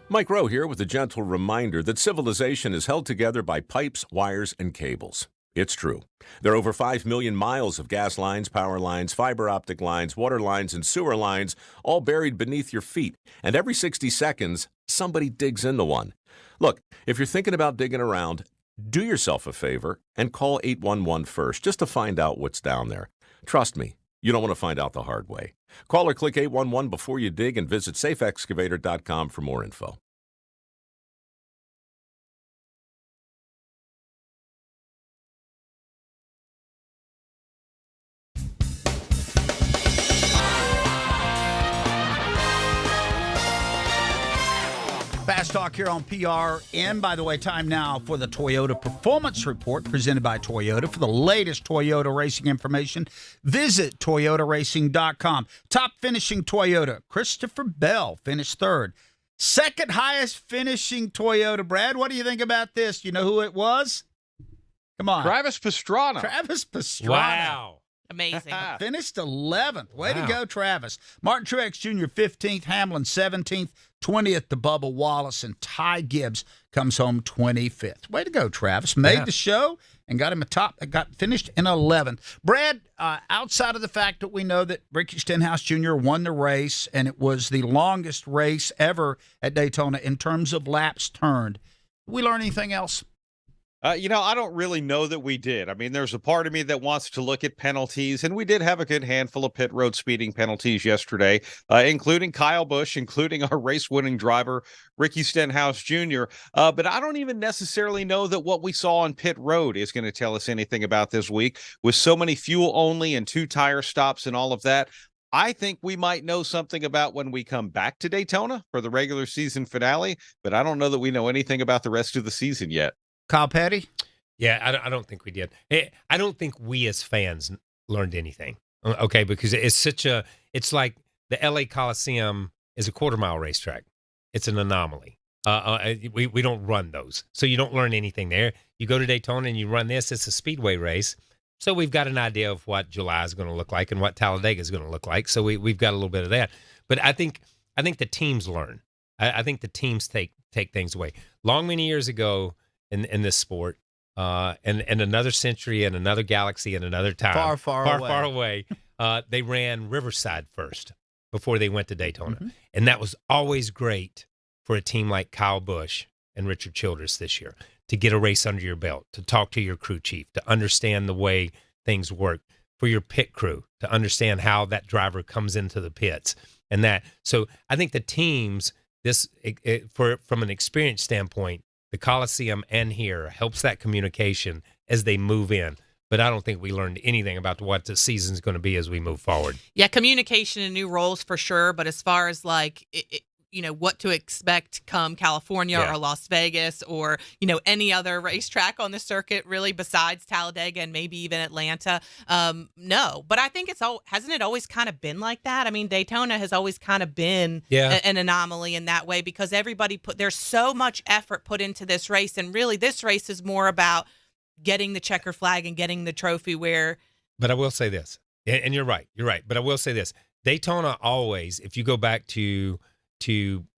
Mike Rowe here with a gentle reminder that civilization is held together by pipes, wires, and cables. It's true. There are over 5 million miles of gas lines, power lines, fiber optic lines, water lines, and sewer lines, all buried beneath your feet. And every 60 seconds, somebody digs into one. Look, if you're thinking about digging around, do yourself a favor and call 811 first just to find out what's down there. Trust me, you don't want to find out the hard way. Call or click 811 before you dig and visit safeexcavator.com for more info. Fast Talk here on PRN. By the way, time now for the Toyota Performance Report presented by Toyota. For the latest Toyota racing information, visit toyotaracing.com. Top finishing Toyota, Christopher Bell finished third. Second highest finishing Toyota, Brad. What do you think about this? You know who it was? Come on. Travis Pastrana. Travis Pastrana. Wow. Amazing. Finished 11th. Way to go, Travis. Martin Truex Jr., 15th. Hamlin, 17th. 20th to Bubba Wallace. And Ty Gibbs comes home 25th. Way to go, Travis. Made the show and got him got finished in 11th. Brad, outside of the fact that we know that Ricky Stenhouse Jr. won the race, and it was the longest race ever at Daytona in terms of laps turned, did we learn anything else? I don't really know that we did. I mean, there's a part of me that wants to look at penalties, and we did have a good handful of pit road speeding penalties yesterday, including Kyle Busch, including our race-winning driver, Ricky Stenhouse Jr. But I don't even necessarily know that what we saw on pit road is going to tell us anything about this week. With so many fuel only and 2 tire stops and all of that, I think we might know something about when we come back to Daytona for the regular season finale, but I don't know that we know anything about the rest of the season yet. Kyle Petty? Yeah, I don't think we did. I don't think we as fans learned anything. Okay, because it's like the LA Coliseum is a quarter-mile racetrack. It's an anomaly. We don't run those, so you don't learn anything there. You go to Daytona and you run this. It's a speedway race. So we've got an idea of what July is going to look like and what Talladega is going to look like. So we've got a little bit of that. But I think the teams learn. I think the teams take things away. Long many years ago in this sport, and another century and another galaxy and another time, far away, they ran Riverside first before they went to Daytona. Mm-hmm. And that was always great for a team like Kyle Busch and Richard Childress this year, to get a race under your belt, to talk to your crew chief, to understand the way things work, for your pit crew to understand how that driver comes into the pits and that. So I think the teams, from an experience standpoint, the Coliseum and here helps that communication as they move in. But I don't think we learned anything about what the season's going to be as we move forward. Yeah, communication and new roles for sure. But as far as like, what to expect come California or Las Vegas or, any other racetrack on the circuit really besides Talladega and maybe even Atlanta. No, but I think hasn't it always kind of been like that? I mean, Daytona has always kind of been an anomaly in that way because there's so much effort put into this race. And really this race is more about getting the checker flag and getting the trophy But I will say this, and you're right. But I will say this, Daytona always, if you go back to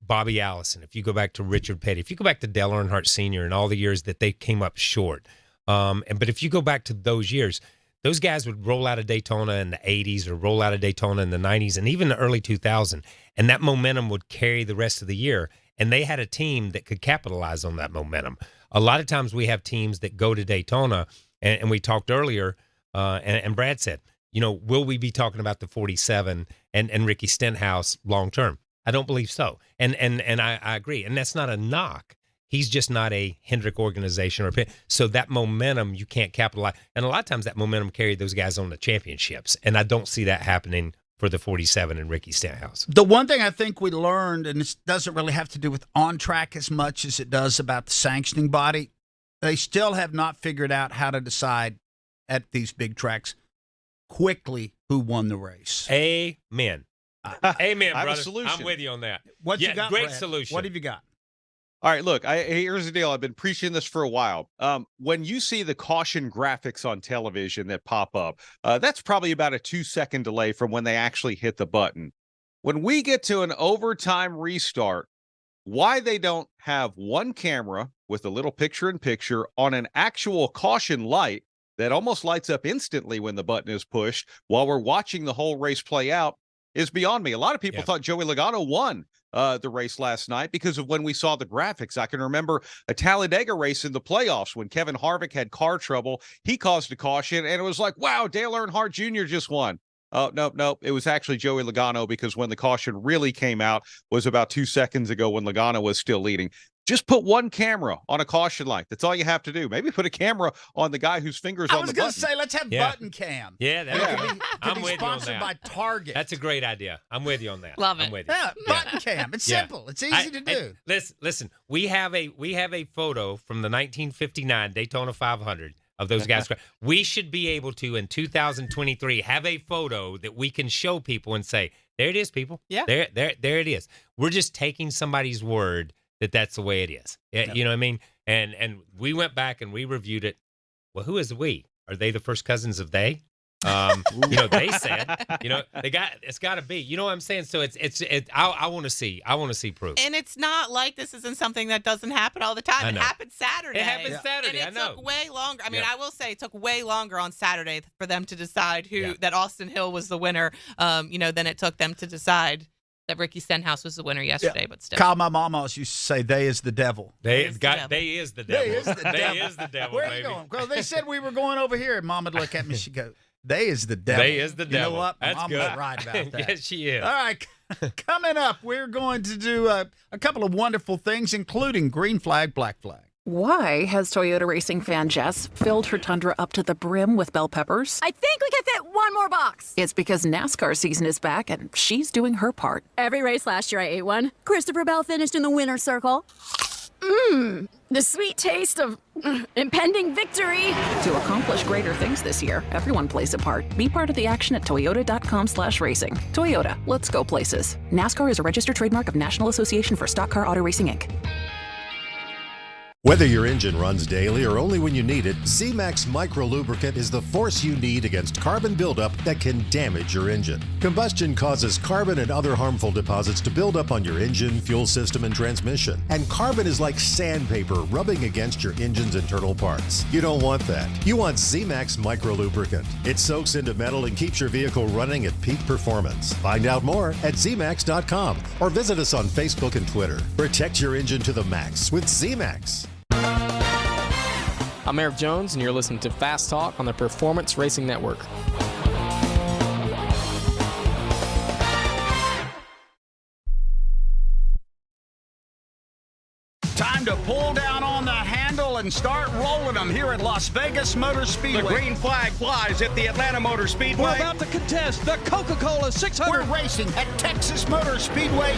Bobby Allison, if you go back to Richard Petty, if you go back to Dale Earnhardt Sr. and all the years that they came up short. But if you go back to those years, those guys would roll out of Daytona in the 80s or roll out of Daytona in the 90s and even the early 2000s. And that momentum would carry the rest of the year. And they had a team that could capitalize on that momentum. A lot of times we have teams that go to Daytona, and we talked earlier, and Brad said, will we be talking about the 47 and Ricky Stenhouse long term? I don't believe so. And I agree. And that's not a knock. He's just not a Hendrick organization so that momentum you can't capitalize. And a lot of times that momentum carried those guys on the championships. And I don't see that happening for the 47 and Ricky Stenhouse. The one thing I think we learned, and this doesn't really have to do with on track as much as it does about the sanctioning body, they still have not figured out how to decide at these big tracks quickly who won the race. Amen. Amen, brother. I have a solution. I'm with you on that. What you got, great Brad? solution. What have you got? All right, look, here's the deal. I've been preaching this for a while. When you see the caution graphics on television that pop up, that's probably about a 2-second delay from when they actually hit the button. When we get to an overtime restart, why they don't have one camera with a little picture-in-picture on an actual caution light that almost lights up instantly when the button is pushed while we're watching the whole race play out is beyond me. A lot of people thought Joey Logano won the race last night because of when we saw the graphics. I can remember a Talladega race in the playoffs when Kevin Harvick had car trouble. He caused a caution, and it was like, wow, Dale Earnhardt Jr. just won. Oh, no. It was actually Joey Logano because when the caution really came out was about 2 seconds ago when Logano was still leading. Just put one camera on a caution light. That's all you have to do. Maybe put a camera on the guy whose finger's on the button. I was going to say, let's have button cam. Yeah, I'm with you on that. Sponsored by Target. That's a great idea. I'm with you on that. Love it. I'm with you. Yeah, button cam. It's simple. It's easy to do. Listen. We have a photo from the 1959 Daytona 500 of those guys. We should be able to, in 2023, have a photo that we can show people and say, there it is, people. Yeah. There it is. We're just taking somebody's word that's the way it is. Yeah. You know what I mean? And we went back and we reviewed it. Well, who is we? Are they the first cousins of they? They said, it's got to be. You know what I'm saying? So I want to see proof. And it's not like this isn't something that doesn't happen all the time. It happened Saturday. And it took way longer. I mean, I will say it took way longer on Saturday for them to decide that Austin Hill was the winner. Than it took them to decide that Ricky Stenhouse was the winner yesterday, but still. Kyle, my mom always used to say, they is the devil. They is the devil. They is the devil, Where baby. are you going? Well, they said we were going over here. And Mom would look at me. She'd go, they is the devil. They is the devil. You know what? That's Mom good. was right about that. Yes, she is. All right. Coming up, we're going to do a couple of wonderful things, including green flag, black flag. Why has Toyota racing fan Jess filled her Tundra up to the brim with bell peppers? I think we can fit one more box. It's because NASCAR season is back and she's doing her part. Every race last year I ate one. Christopher Bell finished in the winner's circle. The sweet taste of impending victory. To accomplish greater things this year, everyone plays a part. Be part of the action at toyota.com/racing. Toyota, let's go places. NASCAR is a registered trademark of National Association for Stock Car Auto Racing, Inc. Whether your engine runs daily or only when you need it, Z-Max Micro Lubricant is the force you need against carbon buildup that can damage your engine. Combustion causes carbon and other harmful deposits to build up on your engine, fuel system, and transmission. And carbon is like sandpaper rubbing against your engine's internal parts. You don't want that. You want Z-Max Micro Lubricant. It soaks into metal and keeps your vehicle running at peak performance. Find out more at zmax.com or visit us on Facebook and Twitter. Protect your engine to the max with Z-Max. I'm Eric Jones, and you're listening to Fast Talk on the Performance Racing Network. Time to pull down on the handle and start rolling them here at Las Vegas Motor Speedway. The green flag flies at the Atlanta Motor Speedway. We're about to contest the Coca-Cola 600. We're racing at Texas Motor Speedway.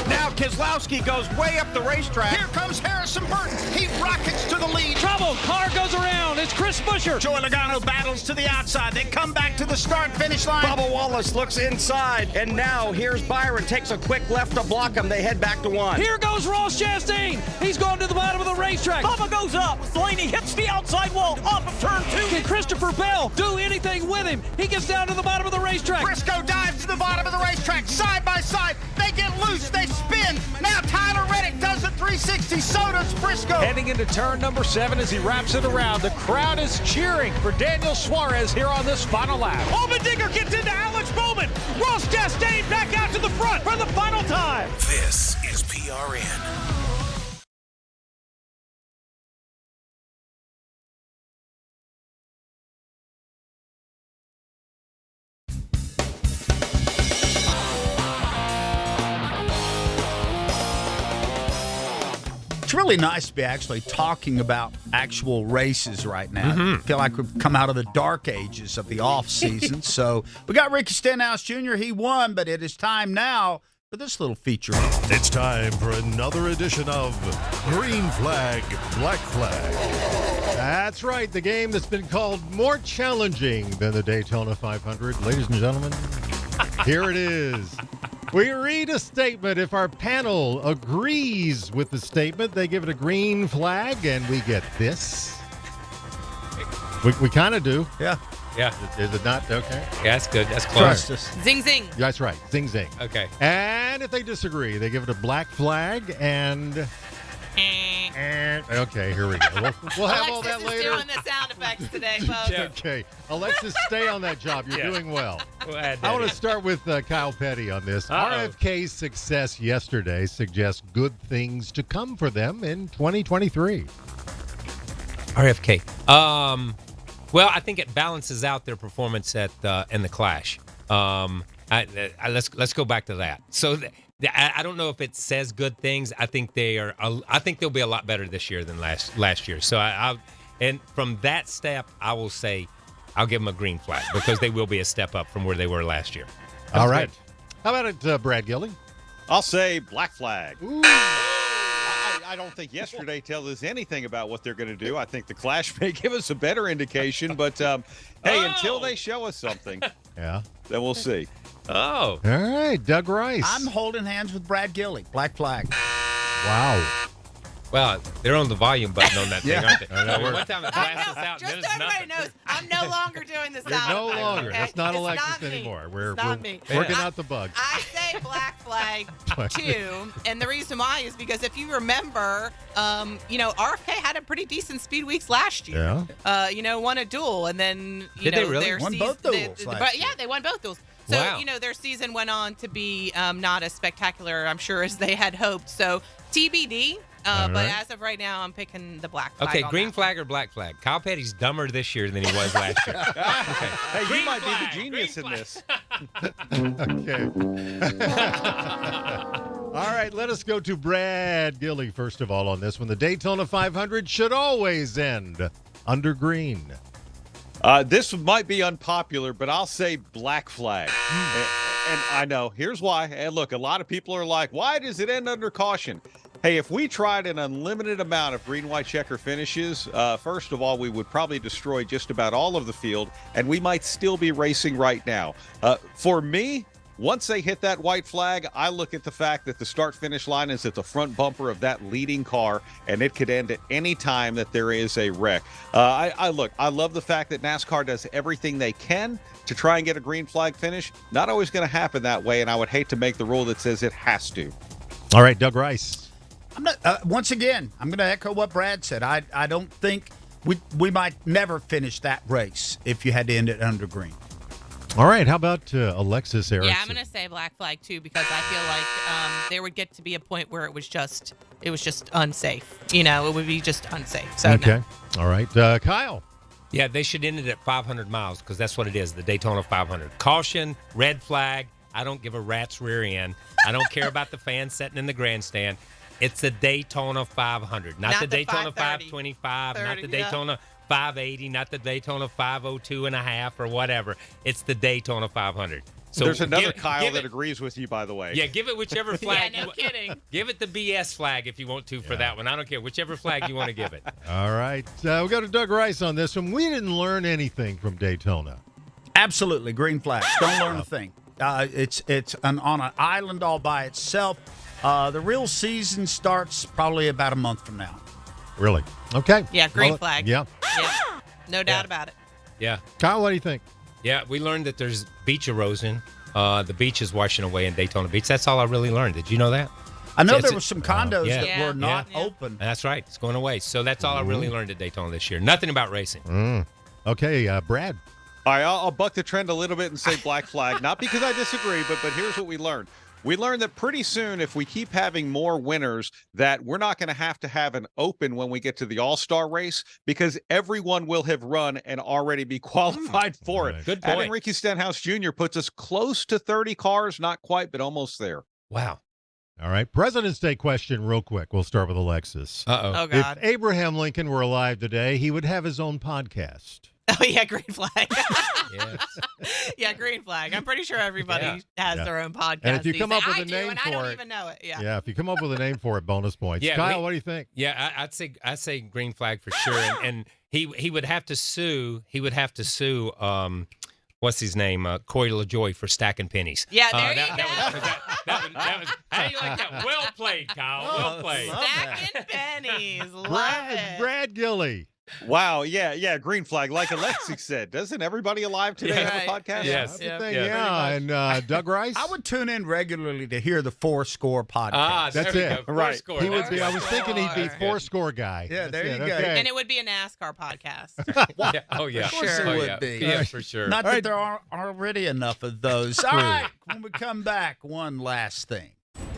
Now Keselowski goes way up the racetrack. Here comes Harrison Burton. He rockets to the lead. Trouble. Car goes around. It's Chris Buescher. Joey Logano battles to the outside. They come back to the start-finish line. Bubba Wallace looks inside. And now here's Byron. Takes a quick left to block him. They head back to one. Here goes Ross Chastain. He's going to the bottom of the racetrack. Bubba goes up. Blaney hits the outside wall off of turn 2. Can Christopher Bell do anything with him? He gets down to the bottom of the racetrack. Briscoe dives to the bottom of the racetrack. Side by side. They get loose. They spin. Now Tyler Reddick does a 360. So does Briscoe. Heading into turn number 7 as he wraps it around. The crowd is cheering for Daniel Suarez here on this final lap. Allmendinger gets into Alex Bowman. Ross Chastain back out to the front for the final time. This is PRN. It's really nice to be actually talking about actual races right now. I feel like we've come out of the dark ages of the off season. So we got Ricky Stenhouse Jr. He won, but it is time now for this little feature. It's time for another edition of Green Flag, Black Flag. That's right, the game that's been called more challenging than the Daytona 500. Ladies and gentlemen, here it is. We read a statement. If our panel agrees with the statement, they give it a green flag, and we get this. We kind of do. Yeah. Is it not? Okay. Yeah, that's good. That's close. Zing, zing. That's right. Zing, zing. Okay. And if they disagree, they give it a black flag and... Okay, here we go. We'll have all that later. Alexis is doing the sound effects today, folks. Okay. Alexis, stay on that job. You're doing well. I want to start with Kyle Petty on this. RFK's success yesterday suggests good things to come for them in 2023. RFK. Well, I think it balances out their performance at in the Clash. Let's go back to that. So I don't know if it says good things. I think I think they'll be a lot better this year than last year. So and from that step, I will say I'll give them a green flag because they will be a step up from where they were last year. All right. How about it, Brad Gillie? I'll say black flag. I don't think yesterday tells us anything about what they're going to do. I think the Clash may give us a better indication, but hey, until they show us something, then we'll see. Oh. All right, Doug Rice. I'm holding hands with Brad Gillie. Black flag. Wow. Well, they're on the volume button on that thing, aren't they? One time it blasts out, just so everybody knows, I'm no longer doing the sound. No longer. Okay? That's not it's Alexis not anymore. We're me. working out the bugs. I say black flag too, and the reason why is because if you remember, RFK had a pretty decent speed weeks last year. Yeah. Won a duel, and then Did they really? their Won both duels last year. Yeah, they won both duels. So, wow. Their season went on to be not as spectacular, I'm sure, as they had hoped. So, TBD. But as of right now, I'm picking the black flag. Okay, green flag or black flag? Kyle Petty's dumber this year than he was last year. Okay. Hey, Green you might flag, be the genius in this. Okay. All right, let us go to Brad Gillie, first of all, on this one. The Daytona 500 should always end under green. This might be unpopular, but I'll say black flag. And I know, here's why. And look, a lot of people are like, why does it end under caution? Hey, if we tried an unlimited amount of green, white checker finishes, first of all, we would probably destroy just about all of the field, and we might still be racing right now. For me, once they hit that white flag, I look at the fact that the start-finish line is at the front bumper of that leading car, and it could end at any time that there is a wreck. I love the fact that NASCAR does everything they can to try and get a green flag finish. Not always going to happen that way, and I would hate to make the rule that says it has to. All right, Doug Rice. Once again, I'm going to echo what Brad said. I don't think we might never finish that race if you had to end it under green. All right, how about Alexis Erickcon? Yeah, I'm going to say black flag too, because I feel like there would get to be a point where it was just unsafe. It would be just unsafe. So okay. No. All right, Kyle. Yeah, they should end it at 500 miles because that's what it is, the Daytona 500. Caution, red flag. I don't give a rat's rear end. I don't care about the fans sitting in the grandstand. It's the Daytona 500, not the Daytona 525, not the Daytona 580, not the Daytona 502 and a half or whatever. It's the Daytona 500. So there's another Kyle that agrees with you, by the way. Yeah, give it whichever flag. Yeah, no kidding. Give it the BS flag if you want to for that one. I don't care. Whichever flag you want to give it. All right. We'll go to Doug Rice on this one. We didn't learn anything from Daytona. Absolutely. Green flags. Don't learn a thing. It's on an island all by itself. The real season starts probably about a month from now. Really? Okay. Yeah, green flag. Yeah. No doubt about it. Yeah. Kyle, what do you think? Yeah, we learned that there's beach erosion. The beach is washing away in Daytona Beach. That's all I really learned. Did you know that? I know there were some condos that were not Yeah. open. That's right. It's going away. So that's all I really learned at Daytona this year. Nothing about racing. Okay, Brad. All right, I'll buck the trend a little bit and say black flag. Not because I disagree, but here's what we learned. We learned that pretty soon, if we keep having more winners, that we're not going to have an open when we get to the All-Star race because everyone will have run and already be qualified for it. Good point. Having Ricky Stenhouse Jr. puts us close to 30 cars, not quite, but almost there. Wow. All right, President's Day question real quick. We'll start with Alexis. Uh-oh. Oh, God. If Abraham Lincoln were alive today, he would have his own podcast. Oh, yeah, green flag. Yes. Yeah, green flag. I'm pretty sure everybody has their own podcast. And if you these come up days. with a name and for I don't it, even know it. Yeah. Yeah, if you come up with a name for it, bonus points. Yeah, Kyle, what do you think? Yeah, I'd say green flag for sure. And he would have to sue. He would have to sue. What's his name? Corey LaJoy for stacking pennies. Yeah, there you go. That was. How do you like that? Well played, Kyle. Well played. Stacking pennies. Love it. Brad Gillie. Wow, yeah, green flag. Like Alexis said, doesn't everybody alive today have a podcast? Yes. And Doug Rice? I would tune in regularly to hear the Four Score podcast. That's it. Right. He would be. I was thinking he'd be Four Score guy. Yeah, there you go. Okay. And it would be a NASCAR podcast. Yeah. Oh, yeah. Of course it would be. Yeah, for sure. Not that there are already enough of those. All right, when we come back, one last thing.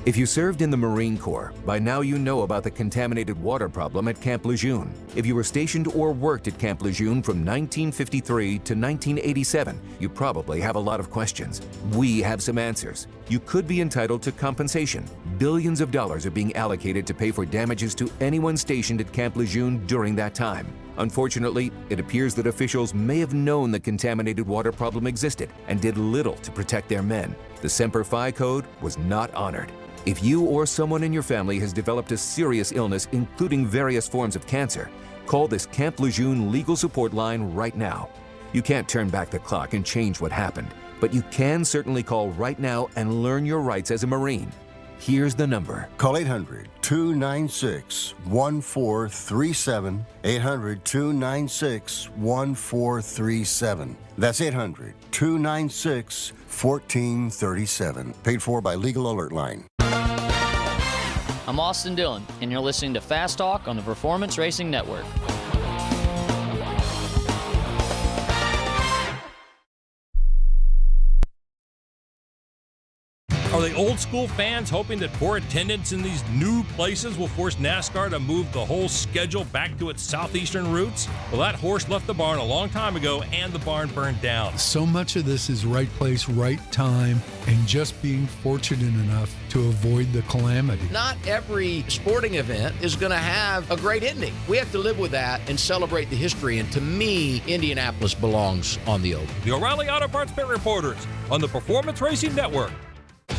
If you served in the Marine Corps, by now you know about the contaminated water problem at Camp Lejeune. If you were stationed or worked at Camp Lejeune from 1953 to 1987, you probably have a lot of questions. We have some answers. You could be entitled to compensation. Billions of dollars are being allocated to pay for damages to anyone stationed at Camp Lejeune during that time. Unfortunately, it appears that officials may have known the contaminated water problem existed and did little to protect their men. The Semper Fi code was not honored. If you or someone in your family has developed a serious illness, including various forms of cancer, call this Camp Lejeune legal support line right now. You can't turn back the clock and change what happened, but you can certainly call right now and learn your rights as a Marine. Here's the number. Call 800-296-1437. 800-296-1437. That's 800-296-1437. Paid for by Legal Alert Line. I'm Austin Dillon, and you're listening to Fast Talk on the Performance Racing Network. Are they old school fans hoping that poor attendance in these new places will force NASCAR to move the whole schedule back to its southeastern roots? Well, that horse left the barn a long time ago, and the barn burned down. So much of this is right place, right time, and just being fortunate enough to avoid the calamity. Not every sporting event is going to have a great ending. We have to live with that and celebrate the history, and to me, Indianapolis belongs on the oval. The O'Reilly Auto Parts Pit Reporters on the Performance Racing Network.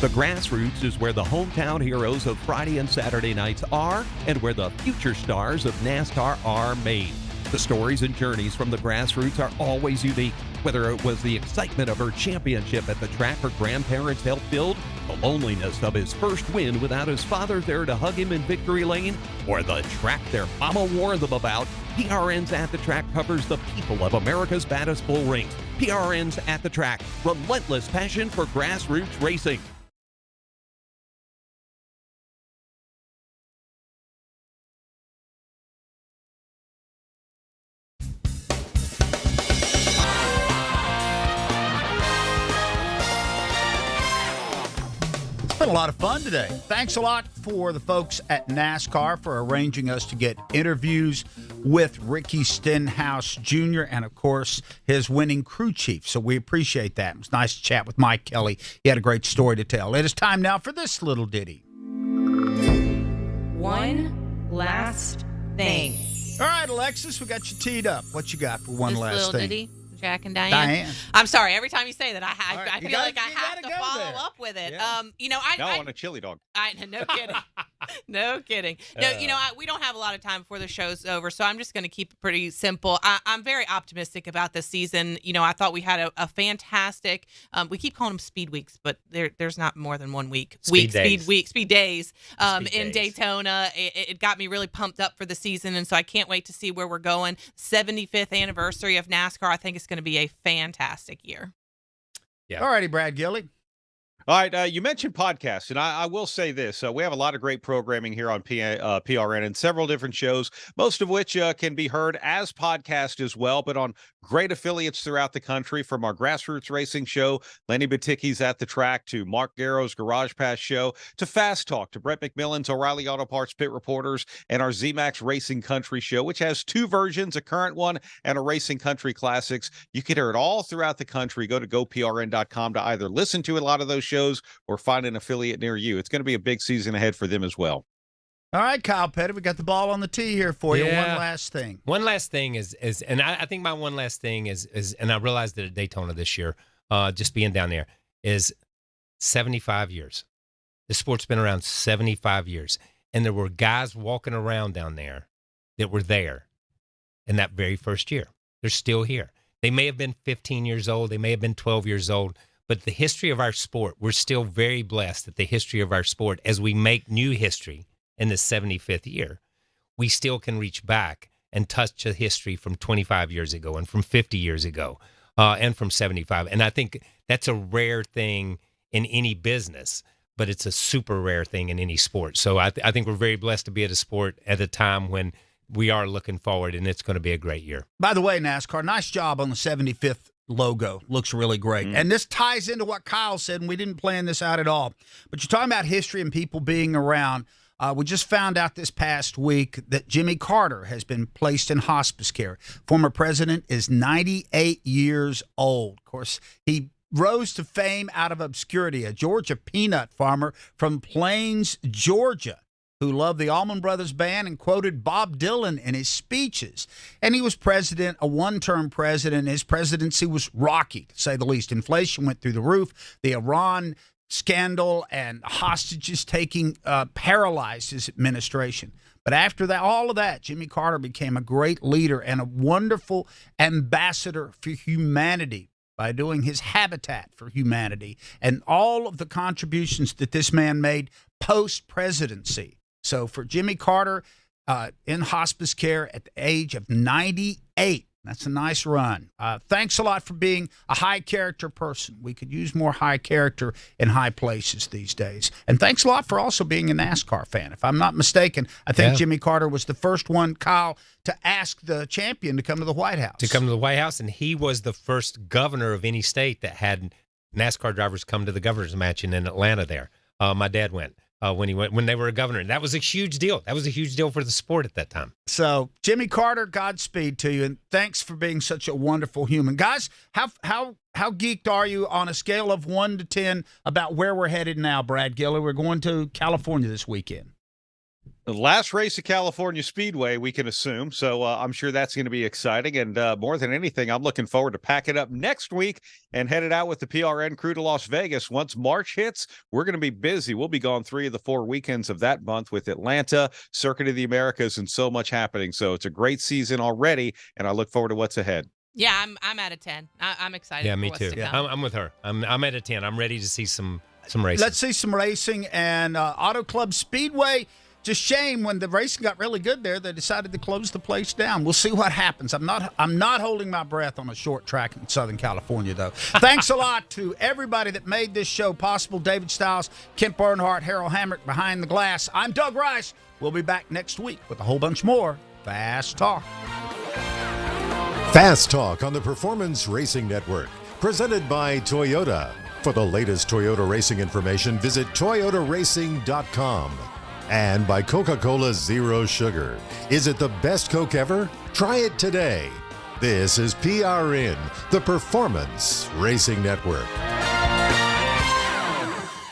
The Grassroots is where the hometown heroes of Friday and Saturday nights are and where the future stars of NASCAR are made. The stories and journeys from the grassroots are always unique. Whether it was the excitement of her championship at the track her grandparents helped build, the loneliness of his first win without his father there to hug him in victory lane, or the track their mama warned them about, PRN's At the Track covers the people of America's baddest bull rings. PRN's At the Track, relentless passion for grassroots racing. It's been a lot of fun today. Thanks a lot for the folks at NASCAR for arranging us to get interviews with Ricky Stenhouse Jr. and, of course, his winning crew chief. So we appreciate that. It was nice to chat with Mike Kelly. He had a great story to tell. It is time now for this little ditty. One last thing. All right, Alexis, we got you teed up. What you got for one This last little thing? ditty, Jack and Diane. Diane. I'm sorry. Every time you say that, I right, feel like I have to follow up with it. Yeah. I on a chili dog. no kidding. No kidding. No, we don't have a lot of time before the show's over, so I'm just going to keep it pretty simple. I'm very optimistic about this season. I thought we had a fantastic. We keep calling them speed weeks, but there's not more than 1 week. Speed days. Speed days. In days. Daytona, it got me really pumped up for the season, and so I can't wait to see where we're going. 75th anniversary of NASCAR. I think it's going to be a fantastic year. Yeah. All righty, Brad Gillie. All right, you mentioned podcasts, and I will say this. We have a lot of great programming here on PRN and several different shows, most of which can be heard as podcast as well, but on great affiliates throughout the country, from our grassroots racing show, Lenny Baticki's At the Track, to Mark Garrow's Garage Pass show, to Fast Talk, to Brett McMillan's O'Reilly Auto Parts Pit Reporters, and our ZMAX Racing Country show, which has two versions, a current one and a Racing Country Classics. You can hear it all throughout the country. Go to goprn.com to either listen to a lot of those shows or find an affiliate near you. It's going to be a big season ahead for them as well. All right, Kyle Petty, we got the ball on the tee here for you. Yeah. One last thing. One last thing is and I think my one last thing is, and I realized that at Daytona this year, just being down there, is 75 years. The sport's been around 75 years. And there were guys walking around down there that were there in that very first year. They're still here. They may have been 15 years old. They may have been 12 years old. But the history of our sport, we're still very blessed that the history of our sport, as we make new history in the 75th year, we still can reach back and touch a history from 25 years ago and from 50 years ago and from 75. And I think that's a rare thing in any business, but it's a super rare thing in any sport. So I think we're very blessed to be at a sport at a time when we are looking forward, and it's going to be a great year. By the way, NASCAR, nice job on the 75th logo. Looks really great. And this ties into what Kyle said, and we didn't plan this out at all. But you're talking about history and people being around. We just found out this past week that Jimmy Carter has been placed in hospice care. Former president is 98 years old. Of course, he rose to fame out of obscurity, a Georgia peanut farmer from Plains, Georgia, who loved the Allman Brothers Band and quoted Bob Dylan in his speeches. And he was president, a one-term president. His presidency was rocky, to say the least. Inflation went through the roof. The Iran scandal and hostages taking paralyzed his administration. But after that, all of that, Jimmy Carter became a great leader and a wonderful ambassador for humanity by doing his Habitat for Humanity and all of the contributions that this man made post-presidency. So for Jimmy Carter in hospice care at the age of 98, that's a nice run. Thanks a lot for being a high-character person. We could use more high character in high places these days. And thanks a lot for also being a NASCAR fan. If I'm not mistaken, I think Jimmy Carter was the first one, Kyle, to ask the champion to come to the White House. To come to the White House, and he was the first governor of any state that had NASCAR drivers come to the governor's match in Atlanta there. My dad went. When they were a governor. That was a huge deal. That was a huge deal for the sport at that time. So, Jimmy Carter, Godspeed to you, and thanks for being such a wonderful human. Guys, how geeked are you on a scale of 1 to 10 about where we're headed now, Brad Gillie? We're going to California this weekend. The last race at California Speedway, we can assume. So I'm sure that's going to be exciting. And more than anything, I'm looking forward to packing up next week and headed out with the PRN crew to Las Vegas. Once March hits, we're going to be busy. We'll be gone 3 of the 4 weekends of that month with Atlanta, Circuit of the Americas, and so much happening. So it's a great season already, and I look forward to what's ahead. Yeah, I'm at a 10. I'm excited. Yeah, for me what's too. to come. I'm with her. I'm at a 10. I'm ready to see some racing. Let's see some racing. And Auto Club Speedway, just shame when the racing got really good there, they decided to close the place down. We'll see what happens. I'm not holding my breath on a short track in Southern California, though. Thanks a lot to everybody that made this show possible. David Stiles, Kent Bernhardt, Harold Hamrick behind the glass. I'm Doug Rice. We'll be back next week with a whole bunch more Fast Talk. Fast Talk on the Performance Racing Network, presented by Toyota. For the latest Toyota racing information, visit toyotaracing.com. And by Coca-Cola Zero Sugar. Is it the best Coke ever? Try it today. This is PRN, the Performance Racing Network.